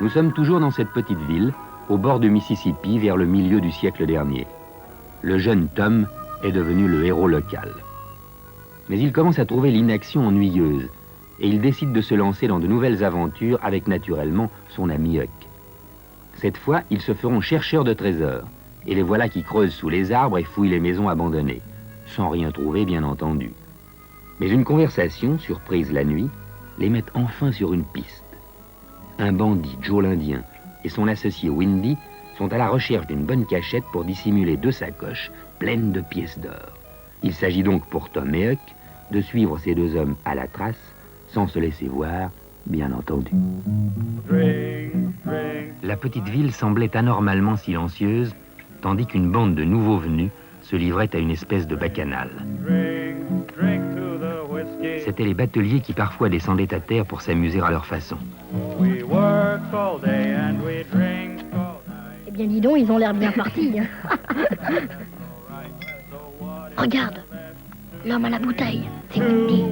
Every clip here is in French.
Nous sommes toujours dans cette petite ville, au bord du Mississippi, vers le milieu du siècle dernier. Le jeune Tom est devenu le héros local. Mais il commence à trouver l'inaction ennuyeuse, et il décide de se lancer dans de nouvelles aventures avec naturellement son ami Huck. Cette fois, ils se feront chercheurs de trésors, et les voilà qui creusent sous les arbres et fouillent les maisons abandonnées, sans rien trouver bien entendu. Mais une conversation, surprise la nuit, les met enfin sur une piste. Un bandit, Joe l'Indien, et son associé Windy sont à la recherche d'une bonne cachette pour dissimuler 2 sacoches pleines de pièces d'or. Il s'agit donc pour Tom et Huck de suivre ces 2 hommes à la trace, sans se laisser voir, bien entendu. La petite ville semblait anormalement silencieuse, tandis qu'une bande de nouveaux venus se livrait à une espèce de bacchanal. C'étaient les bateliers qui parfois descendaient à terre pour s'amuser à leur façon. Eh bien dis donc, ils ont l'air bien partis. Regarde, l'homme à la bouteille, c'est Windy.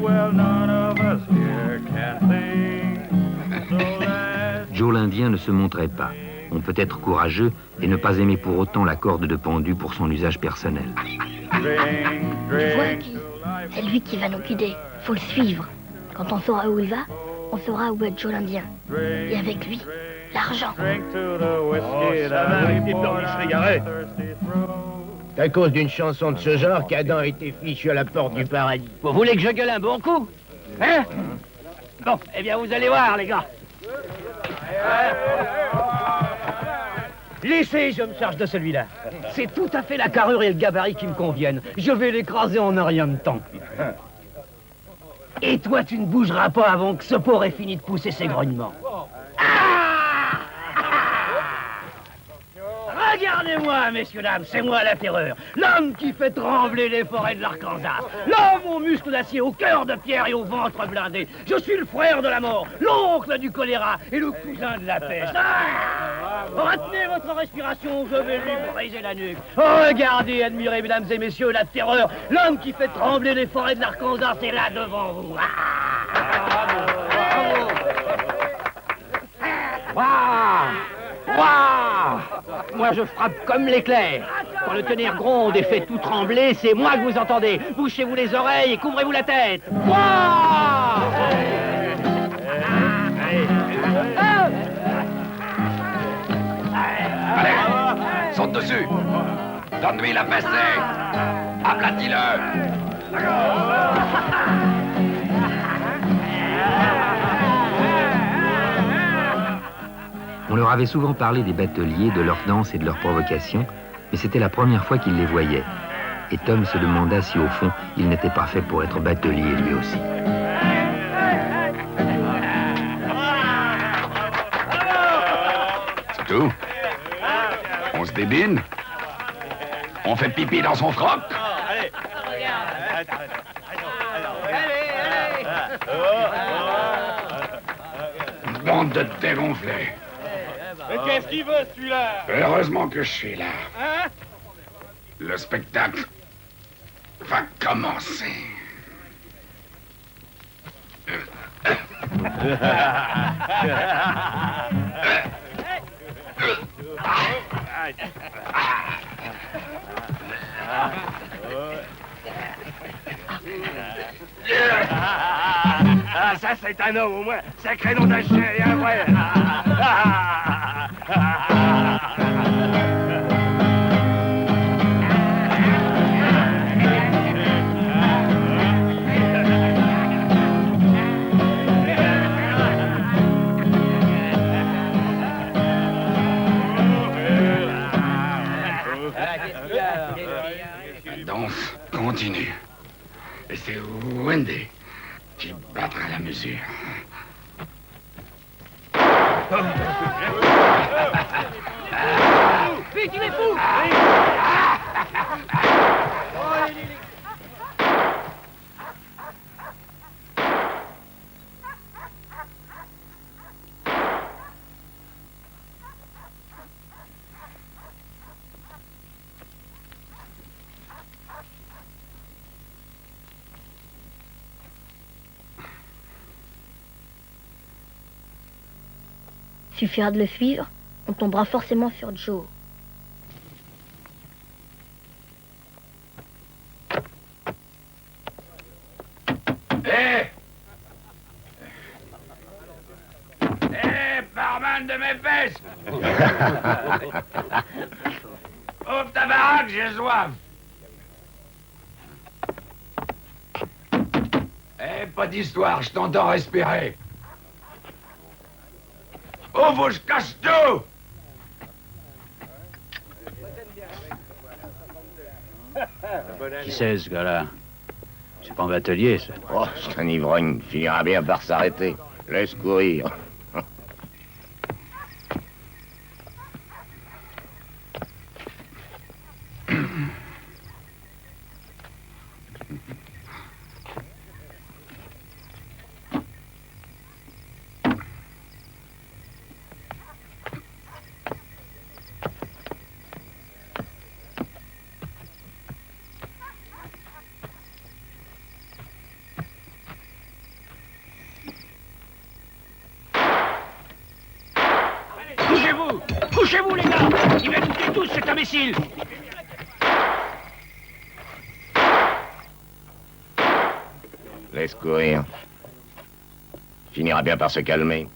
Joe l'Indien ne se montrait pas. On peut être courageux et ne pas aimer pour autant la corde de pendu pour son usage personnel. Tu vois qui? C'est lui qui va nous guider. Faut le suivre. Quand on saura où il va, on saura où est Joe l'Indien. Et avec lui, l'argent. C'est à cause d'une chanson de ce genre qu'Adam a été fichu à la porte du paradis. Vous voulez que je gueule un bon coup? Hein? Bon, eh bien vous allez voir, les gars. Laissez, je me charge de celui-là. C'est tout à fait la carrure et le gabarit qui me conviennent. Je vais l'écraser en un rien de temps. Et toi, tu ne bougeras pas avant que ce porc ait fini de pousser ses grognements. Regardez-moi, messieurs, dames, c'est moi la terreur. L'homme qui fait trembler les forêts de l'Arkansas. L'homme aux muscles d'acier, au cœur de pierre et au ventre blindé. Je suis le frère de la mort, l'oncle du choléra et le cousin de la peste. Retenez votre respiration, je vais lui briser la nuque. Regardez, admirez, mesdames et messieurs, la terreur. L'homme qui fait trembler les forêts de l'Arkansas, c'est là devant vous. Waouh! Moi, je frappe comme l'éclair. Quand le tonnerre gronde et fait tout trembler, c'est moi que vous entendez. Bouchez-vous les oreilles et couvrez-vous la tête. Waouh! Allez, saute dessus. Donne-lui la fessée. Aplatis-le. On leur avait souvent parlé des bateliers, de leurs danses et de leurs provocations, mais c'était la première fois qu'ils les voyaient. Et Tom se demanda si, au fond, il n'était pas fait pour être batelier lui aussi. C'est tout. On se débine. On fait pipi dans son froc. Bande de dégonflés. Mais qu'est-ce qu'il veut, celui-là? Heureusement que je suis là. Hein? Le spectacle va commencer. Ah, ça, c'est un homme, au moins. Sacré nom d'un chien et un vrai. La danse continue. Et c'est Wendy qui battra la mesure. Vite, il est fou! Suffira de le suivre, on tombera forcément sur Joe. Barman de mes fesses! Ouvre ta baraque, j'ai soif! Pas d'histoire, je t'entends respirer. Ouvre, je casse tout! Qui c'est, ce gars-là? C'est pas un batelier, ça. Oh, c'est un ivrogne. Finira bien par s'arrêter. Laisse courir. Couchez-vous! Couchez-vous, les gars! Il va nous tuer tous, cet imbécile! Laisse courir. Finira bien par se calmer.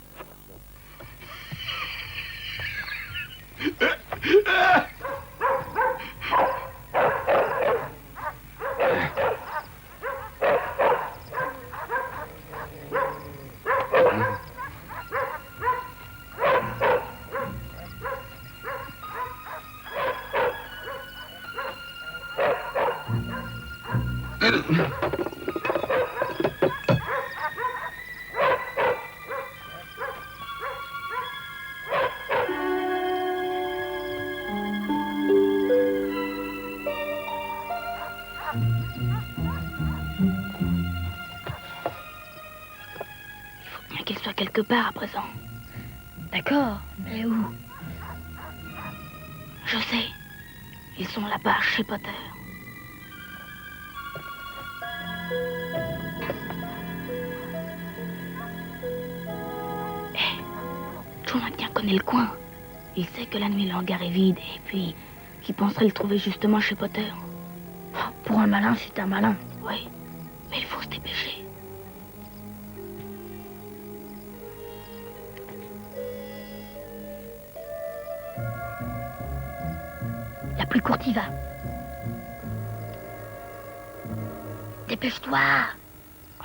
Qu'elle soit quelque part à présent. D'accord, mais où? Je sais. Ils sont là-bas, chez Potter. Jonathan connaît le coin. Il sait que la nuit le hangar est vide et puis qu'il penserait le trouver justement chez Potter. Pour un malin, c'est un malin, oui. Mais il faut se dépêcher. La plus courte y va. Dépêche-toi. Oh.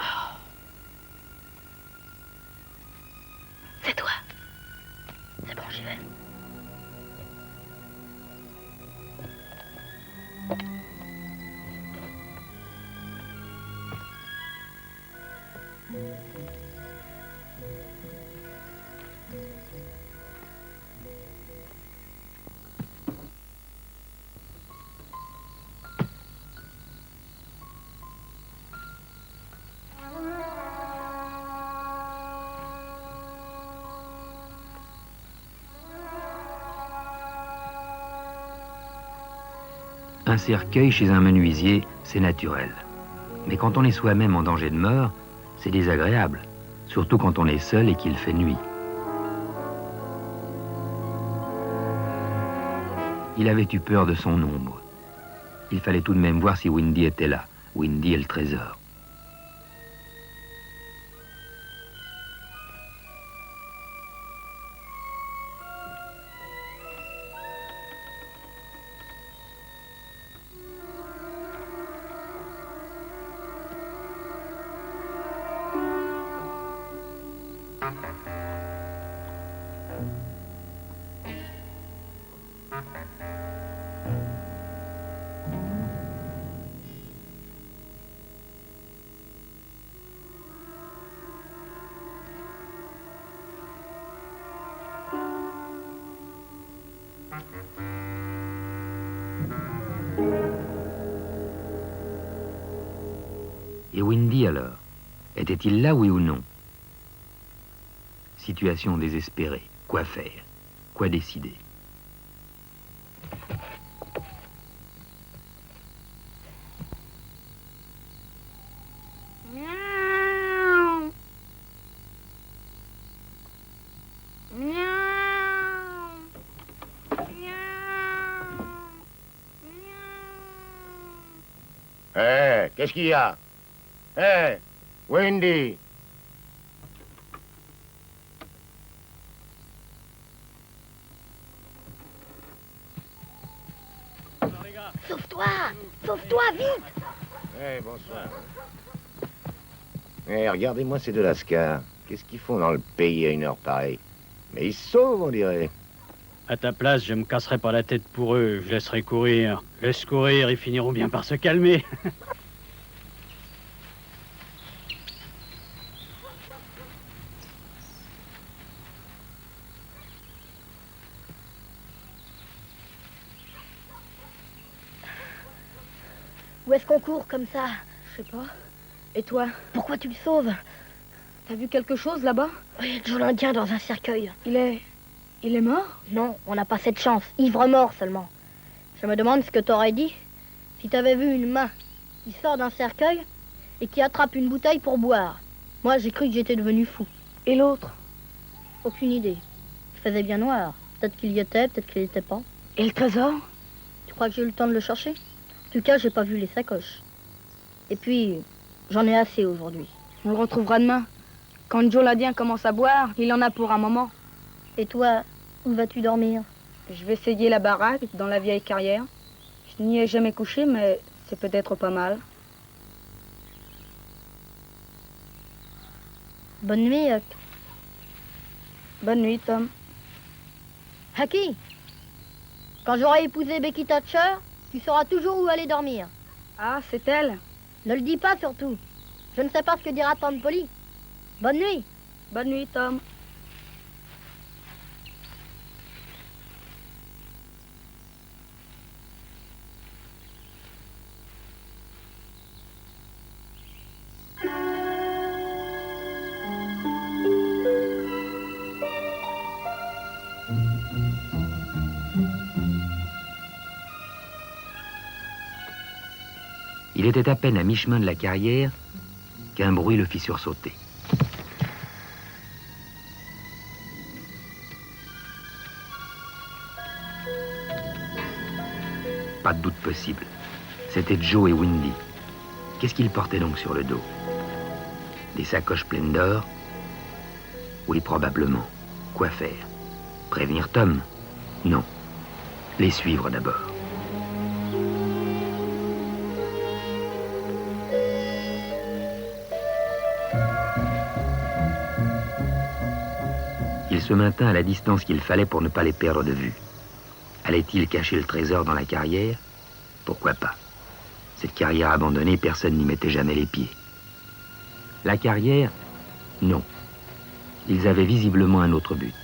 C'est toi. C'est bon, j'y vais. Un cercueil chez un menuisier, c'est naturel. Mais quand on est soi-même en danger de mort, c'est désagréable, surtout quand on est seul et qu'il fait nuit. Il avait eu peur de son ombre. Il fallait tout de même voir si Windy était là. Windy et le trésor. Et Windy alors? Était-il là, oui ou non? Situation désespérée. Quoi faire? Quoi décider? Miaou. Miaou. Qu'est-ce qu'il y a? Hé, Wendy! Sauve-toi! Sauve-toi, vite! Eh, bonsoir. Eh, regardez-moi ces deux lascars. Qu'est-ce qu'ils font dans le pays à une heure pareille? Mais ils se sauvent, on dirait. À ta place, je me casserai pas la tête pour eux. Je laisserai courir. Laisse courir, ils finiront bien par se calmer. Où est-ce qu'on court comme ça? Je sais pas. Et toi? Pourquoi tu le sauves? T'as vu quelque chose là-bas? Oui, Joe l'Indien dans un cercueil. Il est mort? Non, on n'a pas cette chance. Ivre-mort seulement. Je me demande ce que t'aurais dit si t'avais vu une main qui sort d'un cercueil et qui attrape une bouteille pour boire. Moi, j'ai cru que j'étais devenu fou. Et l'autre? Aucune idée. Il faisait bien noir. Peut-être qu'il y était, peut-être qu'il n'y était pas. Et le trésor? Tu crois que j'ai eu le temps de le chercher? En tout cas, j'ai pas vu les sacoches. Et puis, j'en ai assez aujourd'hui. On le retrouvera demain. Quand Joe l'Indien commence à boire, il en a pour un moment. Et toi, où vas-tu dormir? Je vais essayer la baraque dans la vieille carrière. Je n'y ai jamais couché, mais c'est peut-être pas mal. Bonne nuit, Huck. Bonne nuit, Tom. Hucky, quand j'aurai épousé Becky Thatcher, tu sauras toujours où aller dormir. Ah, c'est elle? Ne le dis pas surtout. Je ne sais pas ce que dira Tante Polly. Bonne nuit. Bonne nuit, Tom. Il était à peine à mi-chemin de la carrière qu'un bruit le fit sursauter. Pas de doute possible. C'était Joe et Wendy. Qu'est-ce qu'ils portaient donc sur le dos? Des sacoches pleines d'or? Oui, probablement. Quoi faire? Prévenir Tom? Non. Les suivre d'abord. Il se maintint à la distance qu'il fallait pour ne pas les perdre de vue. Allait-il cacher le trésor dans la carrière? Pourquoi pas? Cette carrière abandonnée, personne n'y mettait jamais les pieds. La carrière? Non. Ils avaient visiblement un autre but.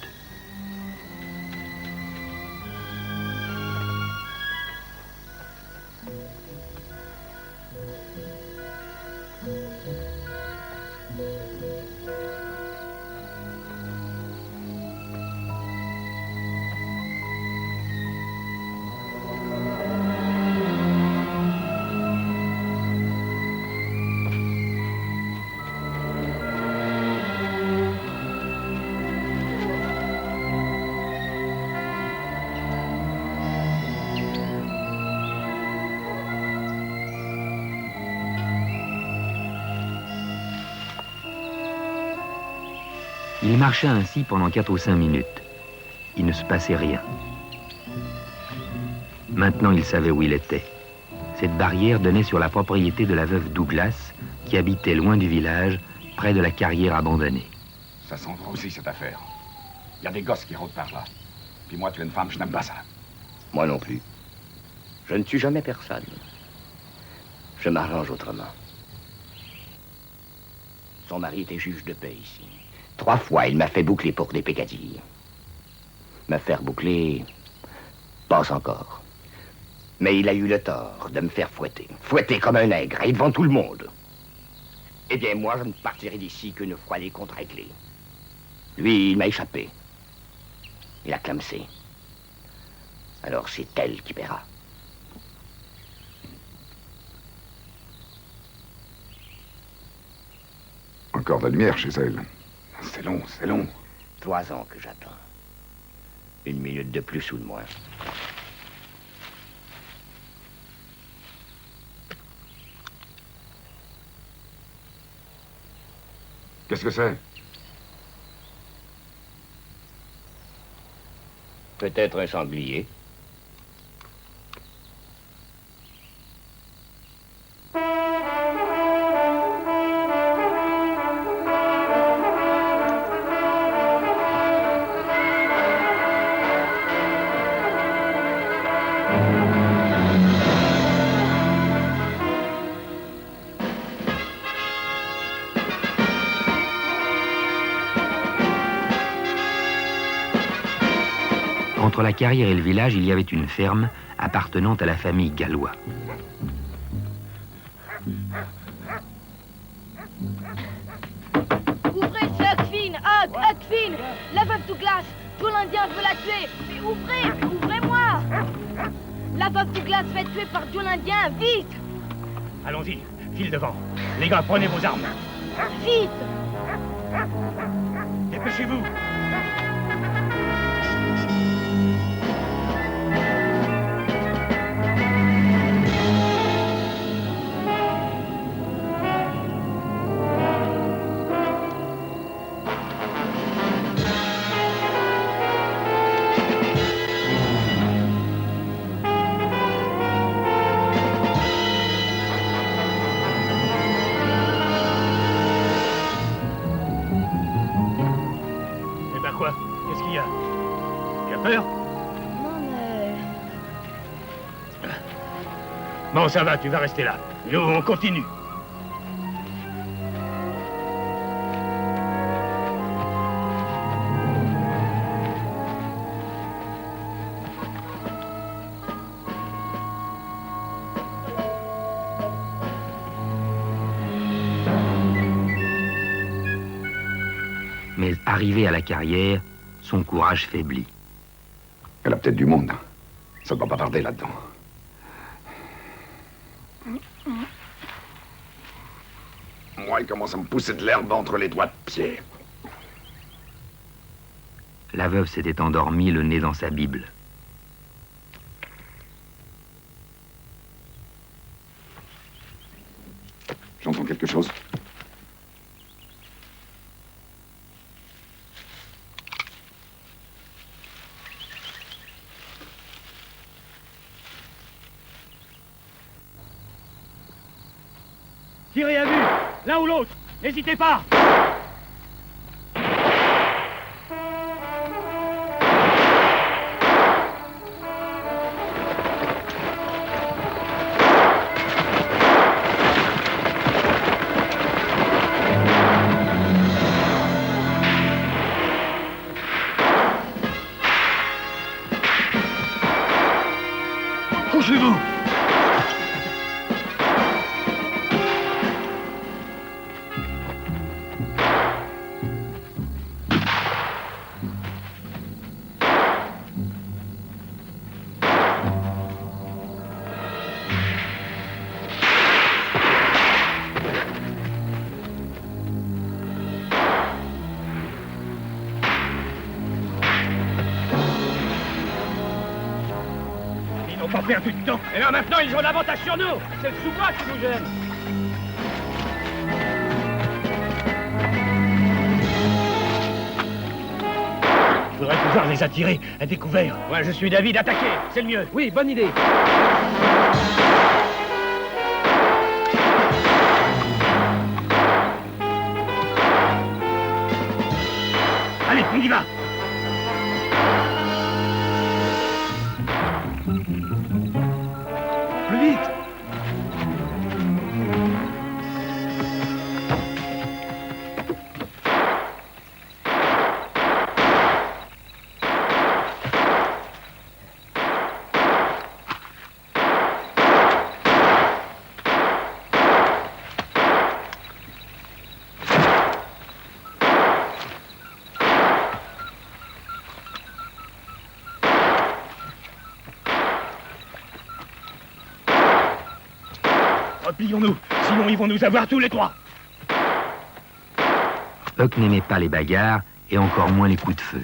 Il marcha ainsi pendant 4 ou 5 minutes. Il ne se passait rien. Maintenant, il savait où il était. Cette barrière donnait sur la propriété de la veuve Douglas, qui habitait loin du village, près de la carrière abandonnée. Ça sent trop aussi, cette affaire. Il y a des gosses qui rôdent par là. Puis moi, tu es une femme, je n'aime pas ça. Moi non plus. Je ne tue jamais personne. Je m'arrange autrement. Son mari était juge de paix ici. 3 fois, il m'a fait boucler pour des peccadilles. Me faire boucler, pas encore. Mais il a eu le tort de me faire fouetter. Fouetter comme un nègre, et devant tout le monde. Eh bien, moi, je ne partirai d'ici qu'une fois les comptes réglés. Lui, il m'a échappé. Il a clamsé. Alors, c'est elle qui paiera. Encore de la lumière chez elle. C'est long, c'est long. 3 ans que j'attends. 1 minute de plus ou de moins. Qu'est-ce que c'est? Peut-être un sanglier. Entre la carrière et le village, il y avait une ferme appartenant à la famille Gallois. Ouvrez, c'est Huckfin! Huckfin! La veuve Douglas! Tout l'Indien veut la tuer! Mais ouvrez-moi! La veuve Douglas va être tuée par Joe l'Indien! Vite! Allons-y, file devant. Les gars, prenez vos armes. Vite! Dépêchez-vous. Qu'est-ce qu'il y a? Tu as peur? Non, mais... Bon, ça va, tu vas rester là. Nous, on continue. Mais arrivé à la carrière, son courage faiblit. Elle a peut-être du monde. Ça ne doit pas tarder là-dedans. Moi, il commence à me pousser de l'herbe entre les doigts de pied. La veuve s'était endormie, le nez dans sa Bible. J'entends quelque chose. Tirez à vue, l'un ou l'autre. N'hésitez pas. Couchez-vous. Pas perdu de temps. Et là, maintenant, ils ont l'avantage sur nous. C'est le sous-bois qui nous gêne. Il faudrait pouvoir les attirer à découvert. Ouais, je suis d'avis d'attaquer. C'est le mieux. Oui, bonne idée. Allez, on y va. Plus vite! Replions-nous, sinon ils vont nous avoir tous les trois. Huck n'aimait pas les bagarres et encore moins les coups de feu.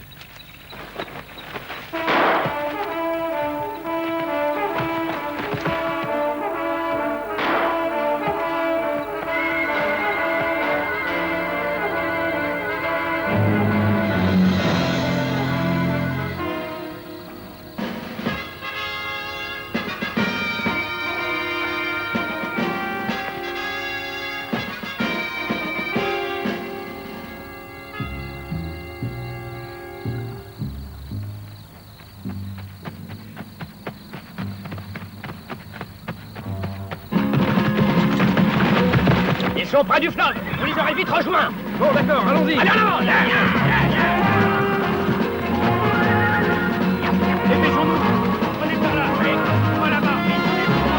Ils sont près du fleuve. Vous les aurez vite rejoints. Bon, d'accord, allons-y. Allez, en avant. Dépêchons-nous. Prenez par là. Allez, on va là-bas.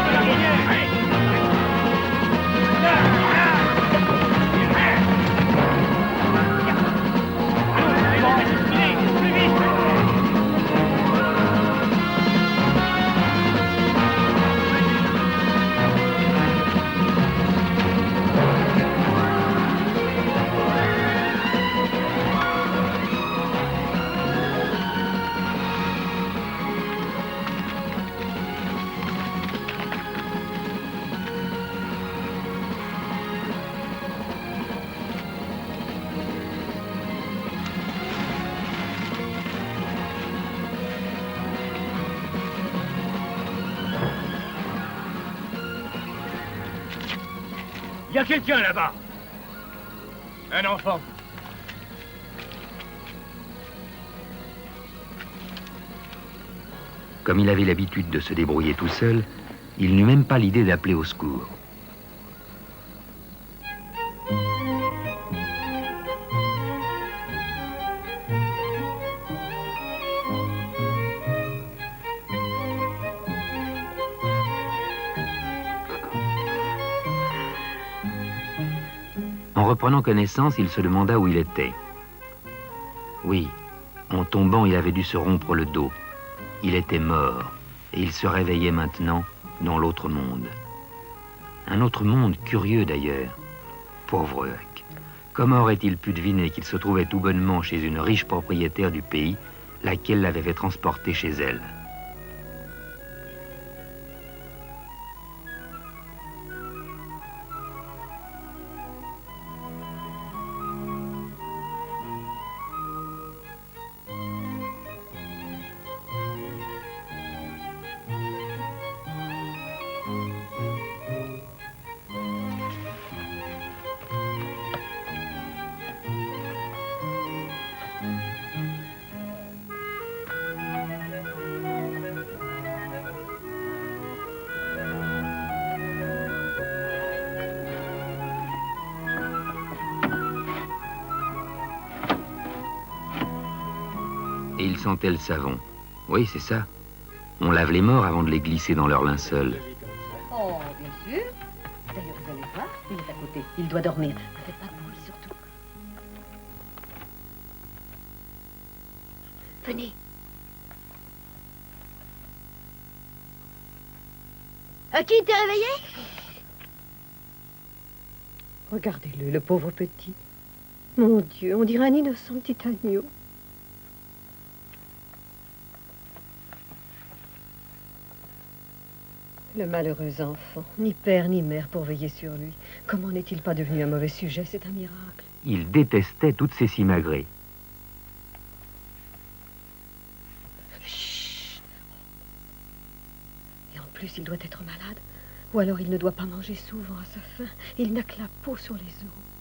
De la rivière. Allez. Allons, plus vite. Il y a quelqu'un là-bas. Un enfant. Comme il avait l'habitude de se débrouiller tout seul, il n'eut même pas l'idée d'appeler au secours. En reprenant connaissance, il se demanda où il était. Oui, en tombant, il avait dû se rompre le dos. Il était mort, et il se réveillait maintenant dans l'autre monde. Un autre monde curieux d'ailleurs. Pauvre Huck. Comment aurait-il pu deviner qu'il se trouvait tout bonnement chez une riche propriétaire du pays, laquelle l'avait fait transporter chez elle? Et il sentait le savon. Oui, c'est ça. On lave les morts avant de les glisser dans leur linceul. Oh, bien sûr. D'ailleurs, vous allez voir, il est à côté. Il doit dormir. Ne faites pas de bruit, surtout. Venez. Qui t'es réveillé? Regardez-le, le pauvre petit. Mon Dieu, on dirait un innocent petit agneau. Le malheureux enfant, ni père ni mère pour veiller sur lui. Comment n'est-il pas devenu un mauvais sujet? C'est un miracle. Il détestait toutes ces simagrées. Chut. Et en plus, il doit être malade. Ou alors il ne doit pas manger souvent à sa faim. Il n'a que la peau sur les os.